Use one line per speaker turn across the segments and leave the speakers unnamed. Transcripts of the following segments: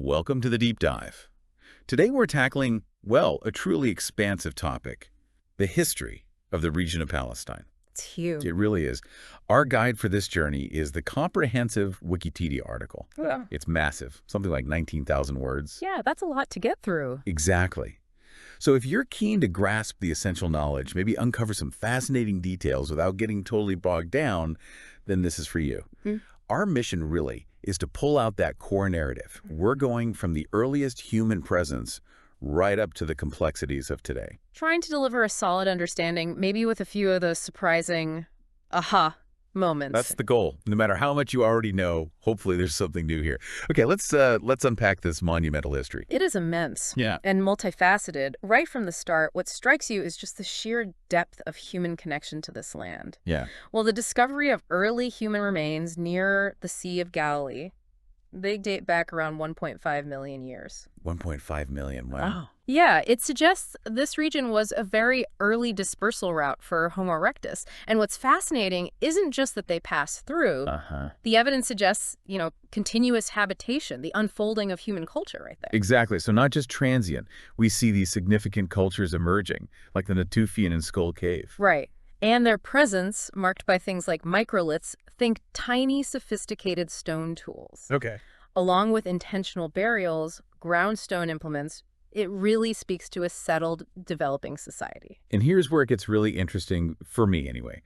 Welcome to the Deep Dive. Today we're tackling, well, a truly expansive topic, the history of the region of Palestine.
It's huge.
It really is. Our guide for this journey is the comprehensive Wikipedia article.
Yeah.
It's massive, something like 19,000 words.
Yeah, that's a lot to get through.
Exactly. So if you're keen to grasp the essential knowledge, maybe uncover some fascinating details without getting totally bogged down, then this is for you. Our mission really is to pull out that core narrative. We're going from the earliest human presence right up to the complexities of today.
Trying to deliver a solid understanding, maybe with a few of the surprising aha moments.
That's the goal. No matter how much you already know, hopefully there's something new here. Okay, let's unpack this monumental history.
It is immense.
Yeah.
And multifaceted. Right from the start, what strikes you is just the sheer depth of human connection to this land.
Yeah.
Well, the discovery of early human remains near the Sea of Galilee, they date back around 1.5 million years.
1.5 million, wow.
Yeah, it suggests this region was a very early dispersal route for Homo erectus. And what's fascinating isn't just that they passed through. The evidence suggests, continuous habitation, the unfolding of human culture right there.
Exactly. So not just transient. We see these significant cultures emerging, like the Natufian and Skull Cave.
Right. And their presence, marked by things like microliths, think tiny, sophisticated stone tools.
Okay.
Along with intentional burials, ground stone implements, it really speaks to a settled, developing society.
And here's where it gets really interesting, for me anyway.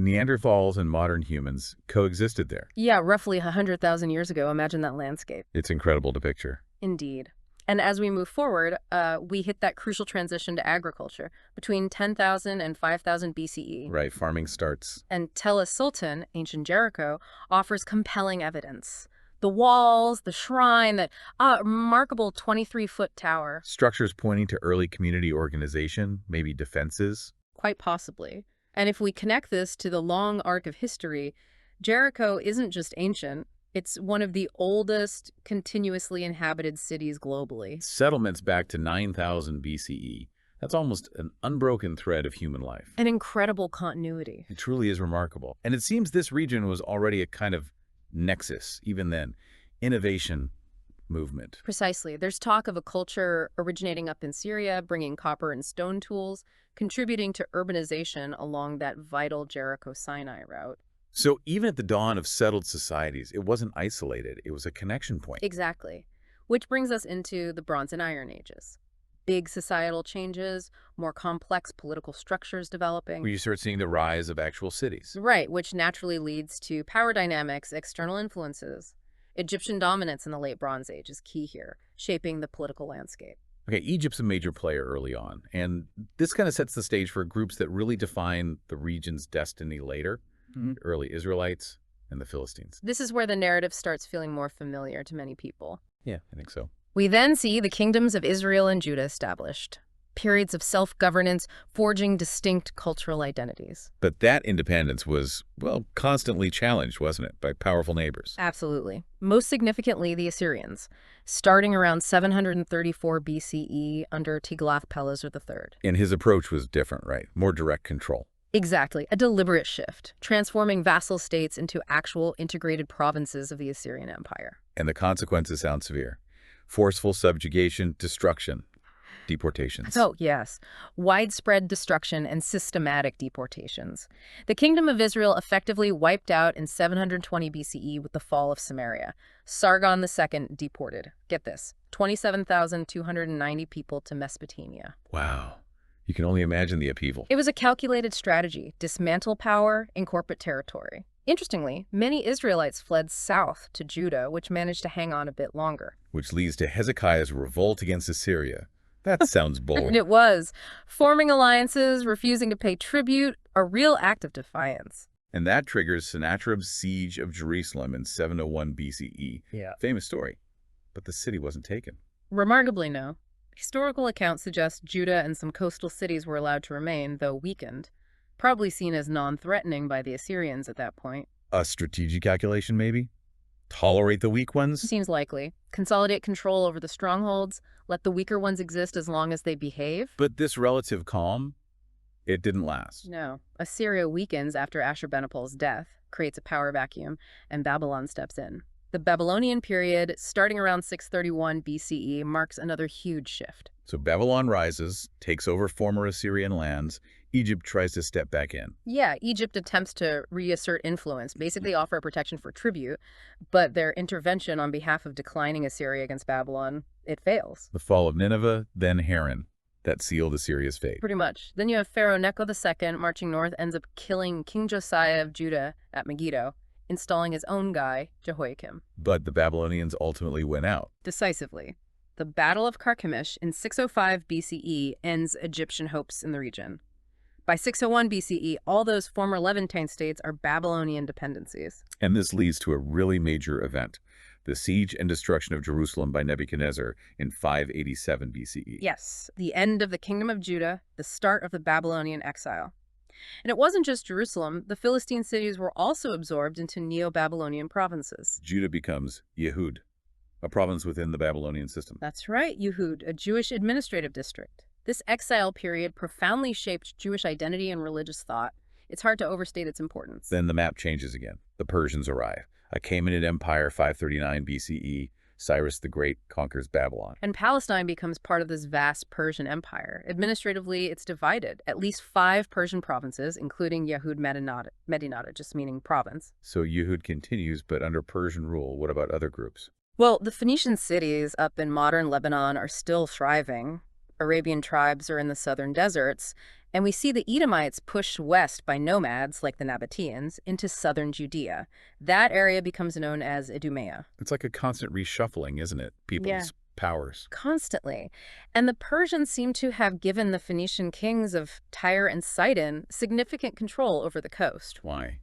Neanderthals and modern humans coexisted there.
Yeah, roughly 100,000 years ago. Imagine that landscape.
It's incredible to picture.
Indeed. And as we move forward, we hit that crucial transition to agriculture between 10,000 and 5,000 BCE.
Right, farming starts.
And Tel Es-Sultan, ancient Jericho, offers compelling evidence. The walls, the shrine, that remarkable 23-foot tower.
Structures pointing to early community organization, maybe defenses.
Quite possibly. And if we connect this to the long arc of history, Jericho isn't just ancient. It's one of the oldest continuously inhabited cities globally.
Settlements back to 9,000 BCE. That's almost an unbroken thread of human life.
An incredible continuity.
It truly is remarkable. And it seems this region was already a kind of nexus, even then. Innovation movement.
Precisely. There's talk of a culture originating up in Syria, bringing copper and stone tools, contributing to urbanization along that vital Jericho-Sinai route.
So even at the dawn of settled societies, it wasn't isolated. It was a connection point.
Exactly. Which brings us into the Bronze and Iron Ages. Big societal changes, more complex political structures developing.
Where you start seeing the rise of actual cities.
Right, which naturally leads to power dynamics, external influences. Egyptian dominance in the late Bronze Age is key here, shaping the political landscape.
Okay, Egypt's a major player early on, and this kind of sets the stage for groups that really define the region's destiny later. Early Israelites and the Philistines.
This is where the narrative starts feeling more familiar to many people.
Yeah, I think so.
We then see the kingdoms of Israel and Judah established. Periods of self-governance forging distinct cultural identities.
But that independence was, well, constantly challenged, wasn't it, by powerful neighbors?
Absolutely. Most significantly, the Assyrians, starting around 734 BCE under Tiglath-Pileser III.
And his approach was different, right? More direct control.
Exactly, a deliberate shift, transforming vassal states into actual integrated provinces of the Assyrian Empire.
And the consequences sound severe. Forceful subjugation, destruction, deportations.
Oh, yes. Widespread destruction and systematic deportations. The Kingdom of Israel effectively wiped out in 720 BCE with the fall of Samaria. Sargon II deported, get this, 27,290 people to Mesopotamia.
Wow. You can only imagine the upheaval.
It was a calculated strategy, dismantle power in corporate territory. Interestingly, many Israelites fled south to Judah, which managed to hang on a bit longer.
Which leads to Hezekiah's revolt against Assyria. That sounds bold.
It was. Forming alliances, refusing to pay tribute, a real act of defiance.
And that triggers Sennacherib's siege of Jerusalem in 701 BCE.
Yeah.
Famous story. But the city wasn't taken.
Remarkably, no. Historical accounts suggest Judah and some coastal cities were allowed to remain, though weakened, probably seen as non-threatening by the Assyrians at that point.
A strategic calculation, maybe? Tolerate the weak ones?
Seems likely. Consolidate control over the strongholds, let the weaker ones exist as long as they behave.
But this relative calm, it didn't last.
No. Assyria weakens after Ashurbanipal's death, creates a power vacuum, and Babylon steps in. The Babylonian period, starting around 631 BCE, marks another huge shift.
So Babylon rises, takes over former Assyrian lands. Egypt tries to step back in.
Yeah, Egypt attempts to reassert influence, basically offer a protection for tribute, but their intervention on behalf of declining Assyria against Babylon, it fails.
The fall of Nineveh, then Haran. That sealed Assyria's fate.
Pretty much. Then you have Pharaoh Necho II marching north, ends up killing King Josiah of Judah at Megiddo, installing his own guy, Jehoiakim.
But the Babylonians ultimately win out.
Decisively. The Battle of Carchemish in 605 BCE ends Egyptian hopes in the region. By 601 BCE, all those former Levantine states are Babylonian dependencies.
And this leads to a really major event, the siege and destruction of Jerusalem by Nebuchadnezzar in 587 BCE.
Yes, the end of the kingdom of Judah, the start of the Babylonian exile. And it wasn't just Jerusalem. The Philistine cities were also absorbed into Neo-Babylonian provinces.
Judah becomes Yehud, a province within the Babylonian system.
That's right, Yehud, a Jewish administrative district. This exile period profoundly shaped Jewish identity and religious thought. It's hard to overstate its importance.
Then the map changes again. The Persians arrive. A Achaemenid Empire, 539 BCE. Cyrus the Great conquers Babylon.
And Palestine becomes part of this vast Persian empire. Administratively, it's divided. At least 5 Persian provinces, including Yehud Medinata, just meaning province.
So Yehud continues, but under Persian rule. What about other groups?
Well, the Phoenician cities up in modern Lebanon are still thriving. Arabian tribes are in the southern deserts, and we see the Edomites pushed west by nomads like the Nabateans into southern Judea. That area becomes known as Idumea.
It's like a constant reshuffling, isn't it? People's powers.
Constantly. And the Persians seem to have given the Phoenician kings of Tyre and Sidon significant control over the coast.
Why?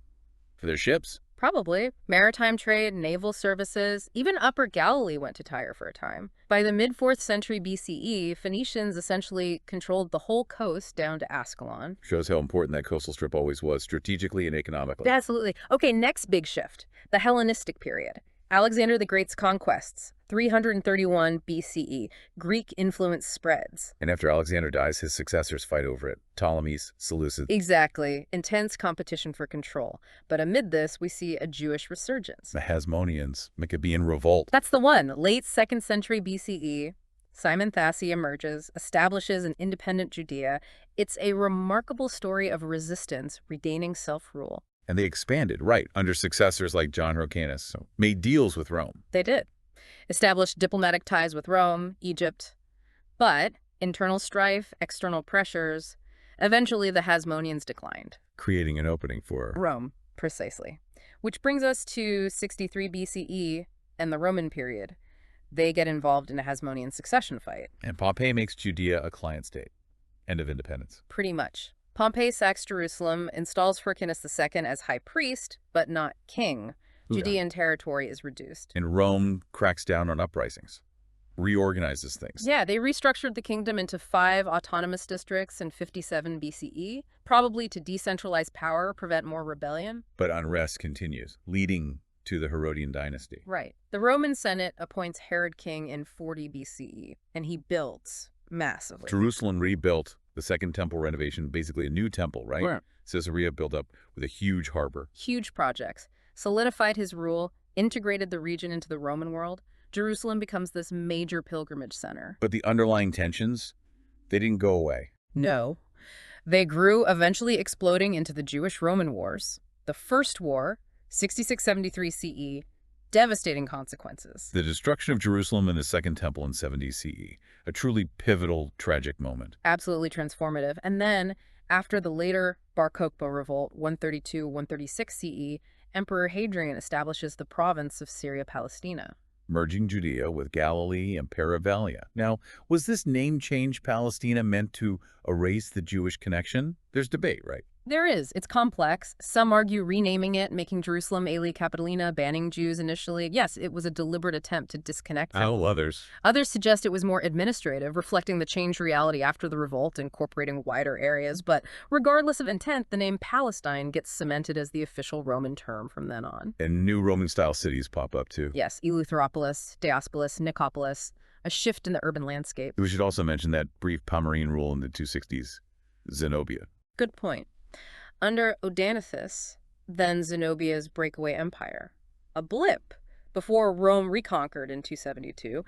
For their ships?
Probably. Maritime trade, naval services, even Upper Galilee went to Tyre for a time. By the mid-4th century BCE, Phoenicians essentially controlled the whole coast down to Ascalon.
Shows how important that coastal strip always was, strategically and economically.
Absolutely. Okay, next big shift, the Hellenistic period. Alexander the Great's conquests, 331 BCE. Greek influence spreads.
And after Alexander dies, his successors fight over it. Ptolemies, Seleucids.
Exactly. Intense competition for control. But amid this, we see a Jewish resurgence.
The Hasmoneans, Maccabean revolt.
That's the one. Late 2nd century BCE. Simon Thassi emerges, establishes an independent Judea. It's a remarkable story of resistance, regaining self-rule.
And they expanded, right, under successors like John Hyrcanus, so made deals with Rome.
They did. Established diplomatic ties with Rome, Egypt. But internal strife, external pressures, eventually the Hasmoneans declined.
Creating an opening for
Rome, precisely. Which brings us to 63 BCE and the Roman period. They get involved in a Hasmonean succession fight.
And Pompey makes Judea a client state. End of independence.
Pretty much. Pompey sacks Jerusalem, installs Hyrcanus II as high priest, but not king. Judean territory is reduced.
And Rome cracks down on uprisings, reorganizes things.
Yeah, they restructured the kingdom into 5 autonomous districts in 57 BCE, probably to decentralize power, prevent more rebellion.
But unrest continues, leading to the Herodian dynasty.
Right. The Roman Senate appoints Herod king in 40 BCE, and he builds massively.
Jerusalem rebuilt, the Second Temple renovation, basically a new temple, right?
Right.
Caesarea built up with a huge harbor.
Huge projects. Solidified his rule, integrated the region into the Roman world. Jerusalem becomes this major pilgrimage center.
But the underlying tensions, they didn't go away.
No. They grew, eventually exploding into the Jewish-Roman Wars. The First War, 66-73 CE, devastating consequences.
The destruction of Jerusalem and the Second Temple in 70 CE, a truly pivotal, tragic moment.
Absolutely transformative. And then, after the later Bar Kokhba revolt, 132-136 CE, Emperor Hadrian establishes the province of Syria-Palestina,
merging Judea with Galilee and Paravalia. Now, was this name change Palestina meant to erase the Jewish connection? There's debate, right?
There is. It's complex. Some argue renaming it, making Jerusalem Aelia Capitolina, banning Jews initially. Yes, it was a deliberate attempt to disconnect them.
How others?
Others suggest it was more administrative, reflecting the changed reality after the revolt, incorporating wider areas. But regardless of intent, the name Palestine gets cemented as the official Roman term from then on.
And new Roman-style cities pop up, too.
Yes, Eleutheropolis, Diospolis, Nicopolis, a shift in the urban landscape.
We should also mention that brief Pomeranian rule in the 260s, Zenobia.
Good point. Under Odaenathus, then Zenobia's breakaway empire. A blip, before Rome reconquered in 272.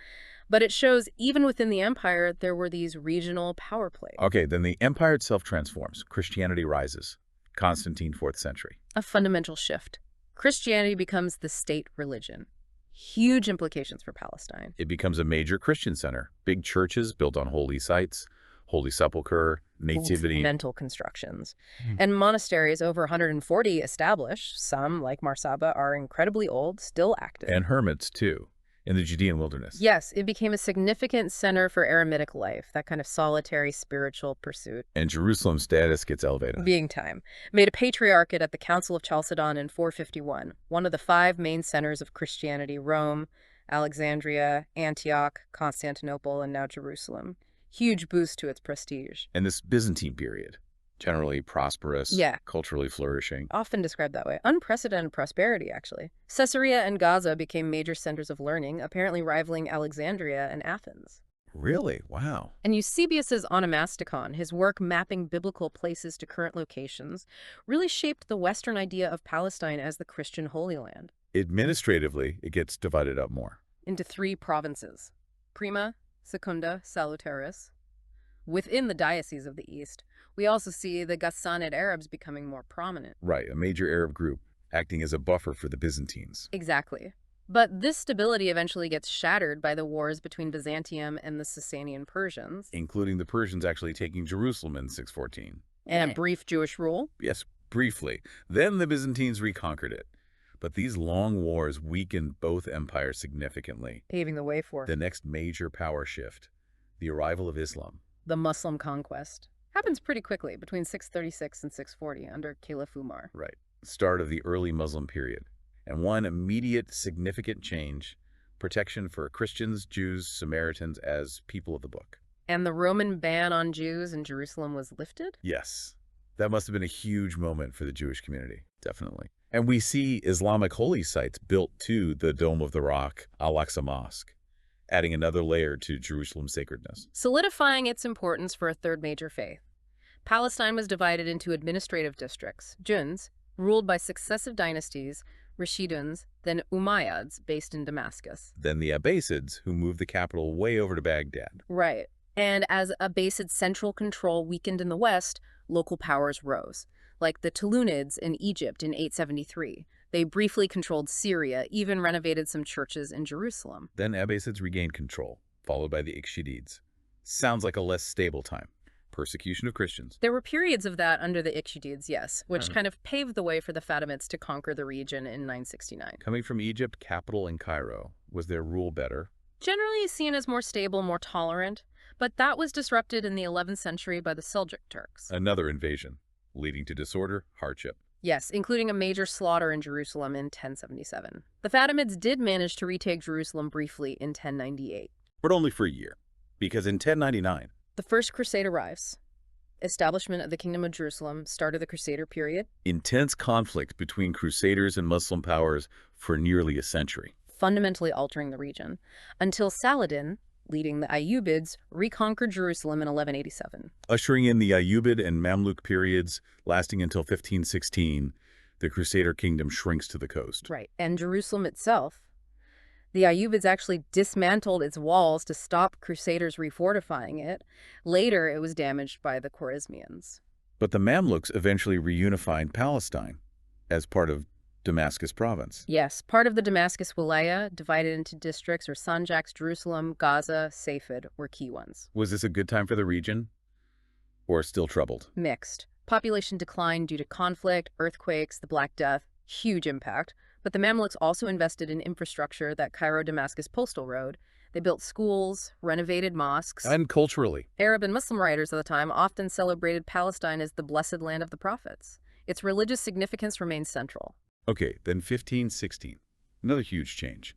But it shows even within the empire, there were these regional power plays.
Okay, then the empire itself transforms. Christianity rises. Constantine, 4th century.
A fundamental shift. Christianity becomes the state religion. Huge implications for Palestine.
It becomes a major Christian center. Big churches built on holy sites, Holy Sepulchre, Nativity.
Monumental constructions. And monasteries, over 140 established. Some, like Marsaba, are incredibly old, still active.
And hermits, too, in the Judean wilderness.
Yes, it became a significant center for eremitic life, that kind of solitary spiritual pursuit.
And Jerusalem's status gets elevated.
Being time. Made a patriarchate at the Council of Chalcedon in 451, one of the 5 main centers of Christianity: Rome, Alexandria, Antioch, Constantinople, and now Jerusalem. Huge boost to its prestige.
And this Byzantine period, generally prosperous, culturally flourishing.
Often described that way. Unprecedented prosperity, actually. Caesarea and Gaza became major centers of learning, apparently rivaling Alexandria and Athens.
Really? Wow.
And Eusebius's Onomasticon, his work mapping biblical places to current locations, really shaped the Western idea of Palestine as the Christian Holy Land.
Administratively, it gets divided up more.
Into 3 provinces: Prima, Secunda, Salutaris. Within the Diocese of the East, we also see the Ghassanid Arabs becoming more prominent.
Right, a major Arab group acting as a buffer for the Byzantines.
Exactly. But this stability eventually gets shattered by the wars between Byzantium and the Sasanian Persians.
Including the Persians actually taking Jerusalem in 614.
And a brief Jewish rule.
Yes, briefly. Then the Byzantines reconquered it. But these long wars weakened both empires significantly.
Paving the way for
the next major power shift, the arrival of Islam.
The Muslim conquest. Happens pretty quickly, between 636 and 640, under Caliph Umar.
Right. Start of the early Muslim period. And one immediate significant change: protection for Christians, Jews, Samaritans as people of the book.
And the Roman ban on Jews in Jerusalem was lifted?
Yes. That must have been a huge moment for the Jewish community. Definitely. And we see Islamic holy sites built to the Dome of the Rock, Al-Aqsa Mosque, adding another layer to Jerusalem's sacredness.
Solidifying its importance for a third major faith. Palestine was divided into administrative districts, Juns, ruled by successive dynasties, Rashiduns, then Umayyads, based in Damascus.
Then the Abbasids, who moved the capital way over to Baghdad.
Right. And as Abbasid central control weakened in the west, local powers rose, like the Tulunids in Egypt in 873. They briefly controlled Syria, even renovated some churches in Jerusalem.
Then Abbasids regained control, followed by the Ikhshidids. Sounds like a less stable time. Persecution of Christians.
There were periods of that under the Ikhshidids, yes, which kind of paved the way for the Fatimids to conquer the region in 969.
Coming from Egypt, capital in Cairo, was their rule better?
Generally seen as more stable, more tolerant, but that was disrupted in the 11th century by the Seljuk Turks.
Another invasion, leading to disorder, hardship.
Yes, including a major slaughter in Jerusalem in 1077. The Fatimids did manage to retake Jerusalem briefly in 1098.
But only for a year, because in 1099,
the First Crusade arrives. Establishment of the Kingdom of Jerusalem, start of the Crusader period.
Intense conflict between Crusaders and Muslim powers for nearly a century.
Fundamentally altering the region, until Saladin, leading the Ayyubids, reconquered Jerusalem in 1187.
Ushering in the Ayyubid and Mamluk periods, lasting until 1516, the Crusader kingdom shrinks to the coast.
Right, and Jerusalem itself. The Ayyubids actually dismantled its walls to stop Crusaders refortifying it. Later, it was damaged by the Khwarezmians.
But the Mamluks eventually reunified Palestine as part of Damascus province.
Yes, part of the Damascus Wilaya, divided into districts or sanjaks. Jerusalem, Gaza, Safed were key ones.
Was this a good time for the region? Or still troubled?
Mixed. Population declined due to conflict, earthquakes, the Black Death. Huge impact. But the Mamluks also invested in infrastructure, that Cairo-Damascus postal road. They built schools, renovated mosques.
And culturally.
Arab and Muslim writers of the time often celebrated Palestine as the blessed land of the prophets. Its religious significance remained central.
Okay, then 1516. Another huge change.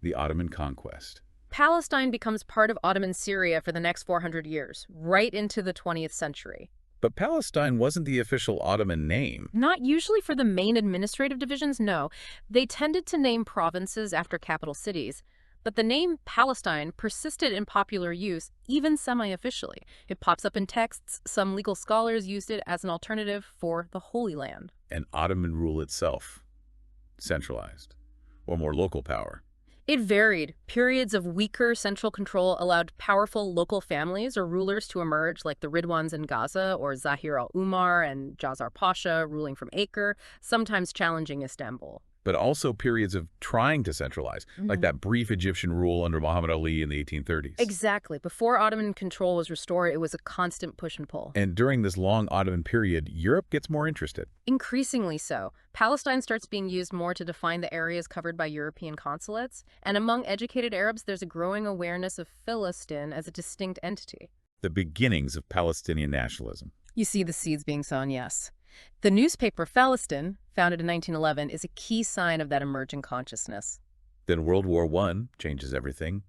The Ottoman conquest.
Palestine becomes part of Ottoman Syria for the next 400 years, right into the 20th century.
But Palestine wasn't the official Ottoman name.
Not usually for the main administrative divisions, no. They tended to name provinces after capital cities. But the name Palestine persisted in popular use, even semi-officially. It pops up in texts. Some legal scholars used it as an alternative for the Holy Land.
And Ottoman rule itself, centralized. or more local power?
It varied. Periods of weaker central control allowed powerful local families or rulers to emerge, like the Ridwans in Gaza or Zahir al-Umar and Jazar Pasha ruling from Acre, sometimes challenging Istanbul.
But also periods of trying to centralize, like that brief Egyptian rule under Muhammad Ali in the 1830s.
Exactly. Before Ottoman control was restored, it was a constant push and pull.
And during this long Ottoman period, Europe gets more interested.
Increasingly so. Palestine starts being used more to define the areas covered by European consulates, and among educated Arabs, there's a growing awareness of Philistin as a distinct entity.
The beginnings of Palestinian nationalism.
You see the seeds being sown, yes. The newspaper Palestine, founded in 1911, is a key sign of that emerging consciousness.
Then World War I changes everything.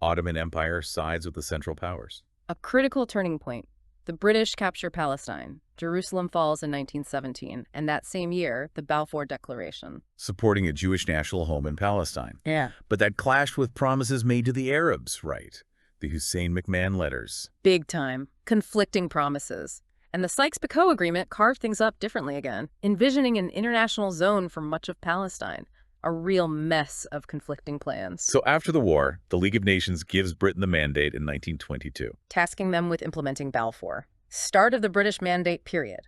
Ottoman Empire sides with the Central Powers.
A critical turning point. The British capture Palestine. Jerusalem falls in 1917, and that same year, the Balfour Declaration.
Supporting a Jewish national home in Palestine.
Yeah.
But that clashed with promises made to the Arabs, right? The Hussein McMahon letters.
Big time. Conflicting promises. And the Sykes-Picot Agreement carved things up differently again, envisioning an international zone for much of Palestine. A real mess of conflicting plans.
So after the war, the League of Nations gives Britain the mandate in 1922.
Tasking them with implementing Balfour. Start of the British mandate period,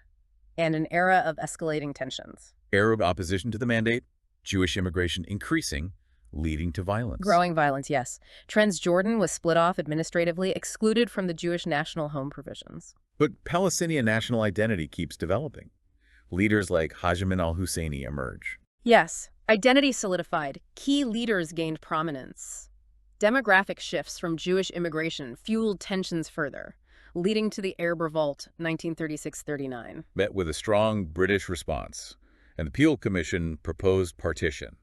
and an era of escalating tensions.
Arab opposition to the mandate, Jewish immigration increasing, leading to violence.
Growing violence, yes. Transjordan was split off administratively, excluded from the Jewish national home provisions.
But Palestinian national identity keeps developing. Leaders like Hajj al-Husseini emerge.
Yes, identity solidified. Key leaders gained prominence. Demographic shifts from Jewish immigration fueled tensions further, leading to the Arab Revolt, 1936-39.
Met with a strong British response, and the Peel Commission proposed partition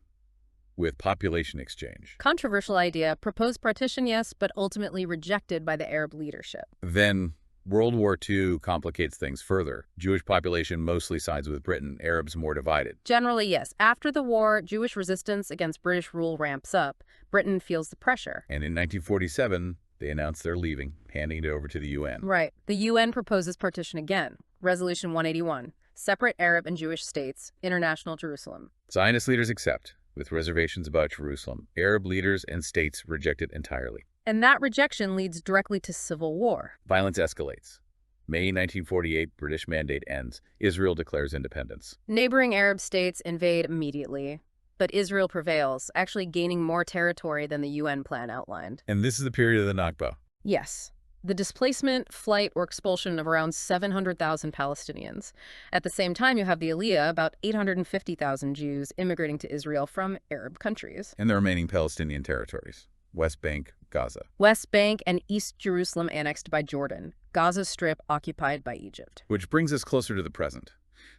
with population exchange.
Controversial idea, proposed partition, yes, but ultimately rejected by the Arab leadership.
Then World War II complicates things further. Jewish population mostly sides with Britain, Arabs more divided.
Generally, yes. After the war, Jewish resistance against British rule ramps up. Britain feels the pressure.
And in 1947, they announce they're leaving, handing it over to the UN.
Right. The UN proposes partition again. Resolution 181. Separate Arab and Jewish states, international Jerusalem.
Zionist leaders accept, with reservations about Jerusalem. Arab leaders and states reject it entirely.
And that rejection leads directly to civil war.
Violence escalates. May 1948, British mandate ends. Israel declares independence.
Neighboring Arab states invade immediately. But Israel prevails, actually gaining more territory than the UN plan outlined.
And this is the period of the Nakba.
Yes. The displacement, flight, or expulsion of around 700,000 Palestinians. At the same time, you have the Aliyah, about 850,000 Jews immigrating to Israel from Arab countries.
And the remaining Palestinian territories. West Bank, Gaza.
West Bank and East Jerusalem annexed by Jordan. Gaza Strip occupied by Egypt.
Which brings us closer to the present.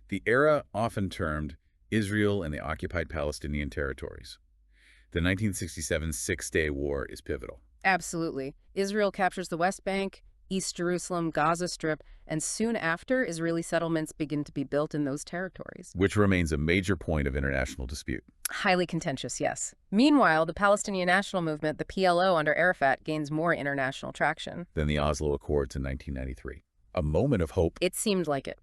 The era often termed Israel and the occupied Palestinian territories. The 1967 Six-Day War is pivotal.
Absolutely. Israel captures the West Bank, East Jerusalem, Gaza Strip, and soon after, Israeli settlements begin to be built in those territories.
Which remains a major point of international dispute.
Highly contentious, yes. Meanwhile, the Palestinian National Movement, the PLO under Arafat, gains more international traction.
Then the Oslo Accords in 1993. A moment of hope.
It seemed like it.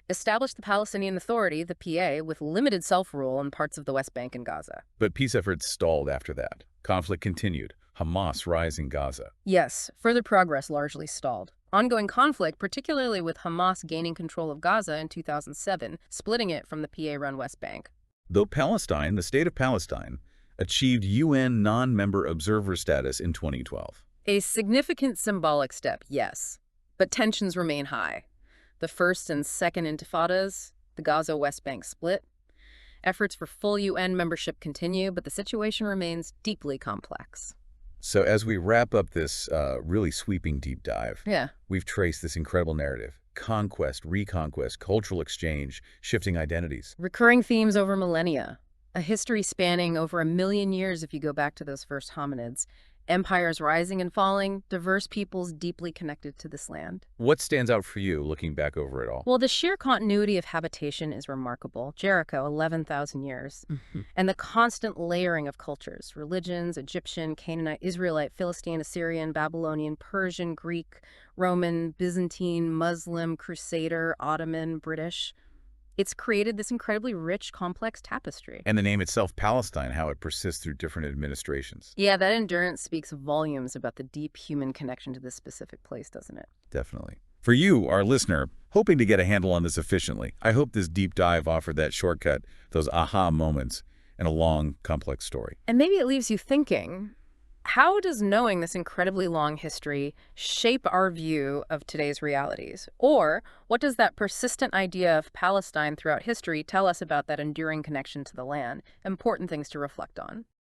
Established the Palestinian Authority, the PA, with limited self-rule in parts of the West Bank and Gaza.
But peace efforts stalled after that. Conflict continued. Hamas rise in Gaza.
Yes, further progress largely stalled. Ongoing conflict, particularly with Hamas gaining control of Gaza in 2007, splitting it from the PA-run West Bank.
Though Palestine, the state of Palestine, achieved UN non-member observer status in 2012.
A significant symbolic step, yes. But tensions remain high. The first and second intifadas, the Gaza-West Bank split. Efforts for full UN membership continue, but the situation remains deeply complex.
So as we wrap up this really sweeping deep dive, we've traced this incredible narrative. Conquest, reconquest, cultural exchange, shifting identities.
Recurring themes over millennia. A history spanning over 1 million years if you go back to those first hominids. Empires rising and falling, diverse peoples deeply connected to this land.
What stands out for you looking back over it all?
Well, the sheer continuity of habitation is remarkable. Jericho, 11,000 years. And the constant layering of cultures, religions, Egyptian, Canaanite, Israelite, Philistine, Assyrian, Babylonian, Persian, Greek, Roman, Byzantine, Muslim, Crusader, Ottoman, British. It's created this incredibly rich, complex tapestry.
And the name itself, Palestine, how it persists through different administrations.
Yeah, that endurance speaks volumes about the deep human connection to this specific place, doesn't it?
Definitely. For you, our listener, hoping to get a handle on this efficiently, I hope this deep dive offered that shortcut, those aha moments, in a long, complex story.
And maybe it leaves you thinking, how does knowing this incredibly long history shape our view of today's realities? Or what does that persistent idea of Palestine throughout history tell us about that enduring connection to the land? Important things to reflect on.